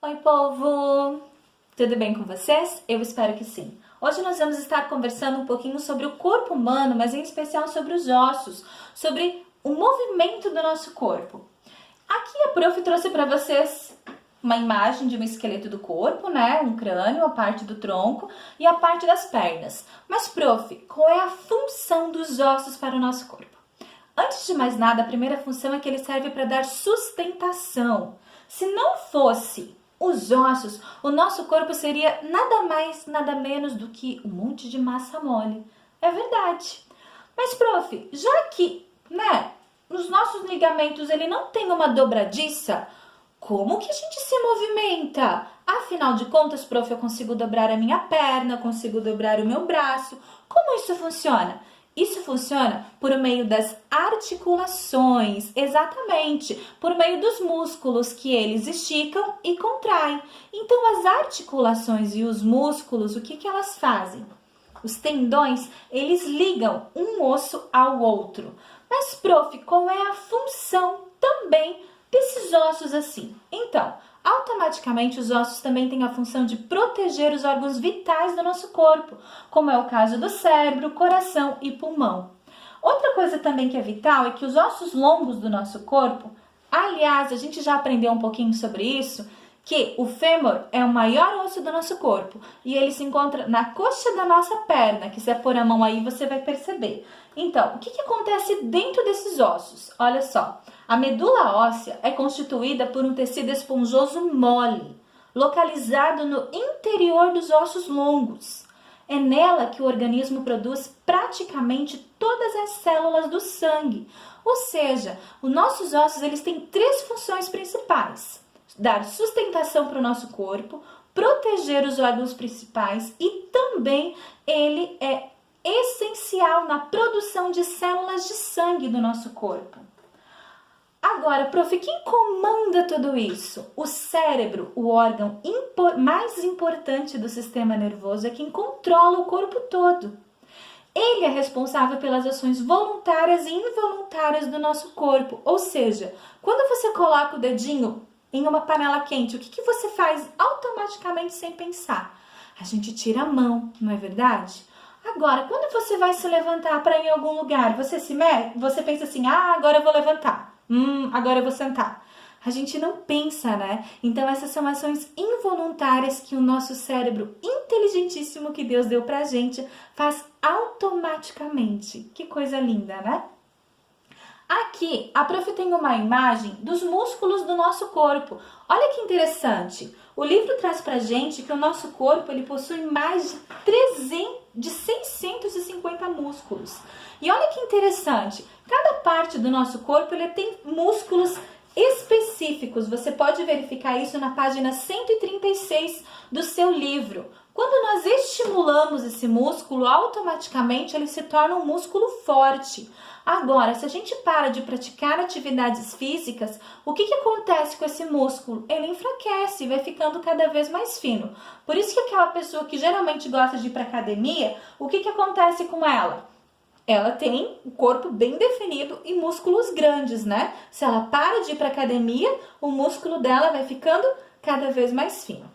Oi, povo! Tudo bem com vocês? Eu espero que sim. Hoje nós vamos estar conversando um pouquinho sobre o corpo humano, mas em especial sobre os ossos, sobre o movimento do nosso corpo. Aqui a prof trouxe para vocês uma imagem de um esqueleto do corpo, né? Um crânio, a parte do tronco e a parte das pernas. Mas, prof, qual é a função dos ossos para o nosso corpo? Antes de mais nada, a primeira função é que ele serve para dar sustentação. Se não fosse os ossos, o nosso corpo seria nada mais, nada menos do que um monte de massa mole. É verdade. Mas, prof, já que, nos nossos ligamentos ele não tem uma dobradiça, como que a gente se movimenta? Afinal de contas, prof, eu consigo dobrar a minha perna, consigo dobrar o meu braço. Como isso funciona? Isso funciona por meio das articulações, exatamente, por meio dos músculos que eles esticam e contraem. Então, as articulações e os músculos, o que elas fazem? Os tendões, eles ligam um osso ao outro. Mas, prof, qual é a função também desses ossos assim? Então, automaticamente os ossos também têm a função de proteger os órgãos vitais do nosso corpo, como é o caso do cérebro, coração e pulmão. Outra coisa também que é vital é que os ossos longos do nosso corpo, aliás, a gente já aprendeu um pouquinho sobre isso, que o fêmur é o maior osso do nosso corpo e ele se encontra na coxa da nossa perna, que se você pôr a mão aí você vai perceber. Então, o que acontece dentro desses ossos? Olha só, a medula óssea é constituída por um tecido esponjoso mole, localizado no interior dos ossos longos. É nela que o organismo produz praticamente todas as células do sangue. Ou seja, os nossos ossos eles têm três funções principais: dar sustentação para o nosso corpo, proteger os órgãos principais e também ele é essencial na produção de células de sangue do nosso corpo. Agora, prof, quem comanda tudo isso? O cérebro, o órgão mais importante do sistema nervoso, é quem controla o corpo todo. Ele é responsável pelas ações voluntárias e involuntárias do nosso corpo. Ou seja, quando você coloca o dedinho em uma panela quente, o que você faz automaticamente sem pensar? A gente tira a mão, não é verdade? Agora, quando você vai se levantar para ir em algum lugar, você pensa assim, agora eu vou levantar, agora eu vou sentar. A gente não pensa, né? Então, essas são ações involuntárias que o nosso cérebro inteligentíssimo que Deus deu pra gente faz automaticamente. Que coisa linda, né? Aqui, a prof tem uma imagem dos músculos do nosso corpo. Olha que interessante. O livro traz pra gente que o nosso corpo ele possui mais de 650 músculos. E olha que interessante. Cada parte do nosso corpo ele tem músculos específicos. Você pode verificar isso na página 136 do seu livro. Quando nós estimulamos esse músculo, automaticamente ele se torna um músculo forte. Agora, se a gente para de praticar atividades físicas, o que acontece com esse músculo? Ele enfraquece e vai ficando cada vez mais fino. Por isso que aquela pessoa que geralmente gosta de ir para academia, o que acontece com ela? Ela tem o corpo bem definido e músculos grandes, né? Se ela para de ir para academia, o músculo dela vai ficando cada vez mais fino.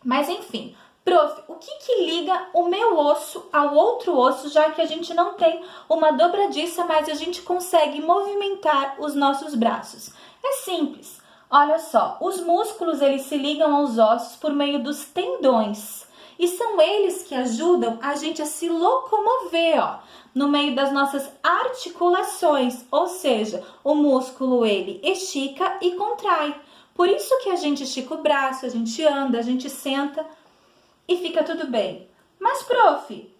Mas enfim, prof, o que liga o meu osso ao outro osso, já que a gente não tem uma dobradiça, mas a gente consegue movimentar os nossos braços? É simples. Olha só, os músculos eles se ligam aos ossos por meio dos tendões. E são eles que ajudam a gente a se locomover, no meio das nossas articulações. Ou seja, o músculo ele estica e contrai. Por isso que a gente estica o braço, a gente anda, a gente senta e fica tudo bem. Mas, prof,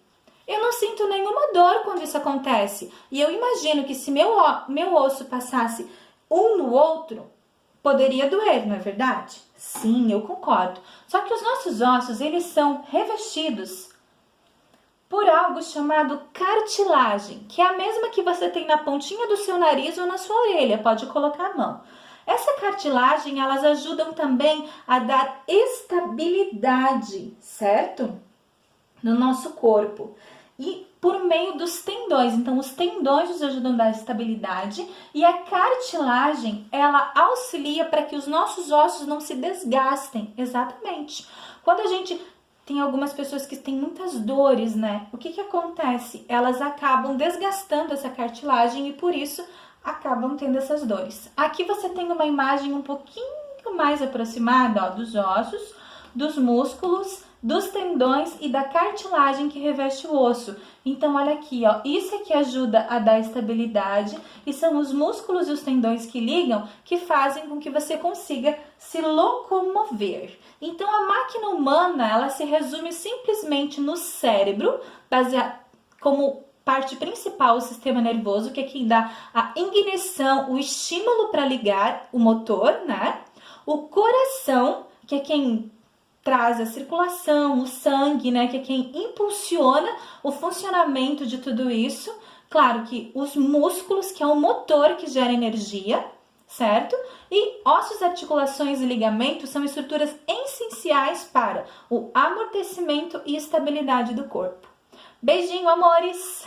eu não sinto nenhuma dor quando isso acontece. E eu imagino que se meu osso passasse um no outro, poderia doer, não é verdade? Sim, eu concordo. Só que os nossos ossos, eles são revestidos por algo chamado cartilagem, que é a mesma que você tem na pontinha do seu nariz ou na sua orelha, pode colocar a mão. Essa cartilagem, elas ajudam também a dar estabilidade, certo? No nosso corpo. e por meio dos tendões. Então, os tendões nos ajudam a dar estabilidade e a cartilagem, ela auxilia para que os nossos ossos não se desgastem. Exatamente. Quando a gente tem algumas pessoas que têm muitas dores, né? O que acontece? Elas acabam desgastando essa cartilagem e por isso acabam tendo essas dores. Aqui você tem uma imagem um pouquinho mais aproximada, ó, dos ossos, dos músculos, dos tendões e da cartilagem que reveste o osso. Então, olha aqui, ó, isso é que ajuda a dar estabilidade e são os músculos e os tendões que ligam que fazem com que você consiga se locomover. Então, a máquina humana, ela se resume simplesmente no cérebro, baseado como parte principal o sistema nervoso, que é quem dá a ignição, o estímulo para ligar o motor, né? O coração, que é quem traz a circulação, o sangue, né, que é quem impulsiona o funcionamento de tudo isso. Claro que os músculos, que é o motor que gera energia, certo? E ossos, articulações e ligamentos são estruturas essenciais para o amortecimento e estabilidade do corpo. Beijinho, amores!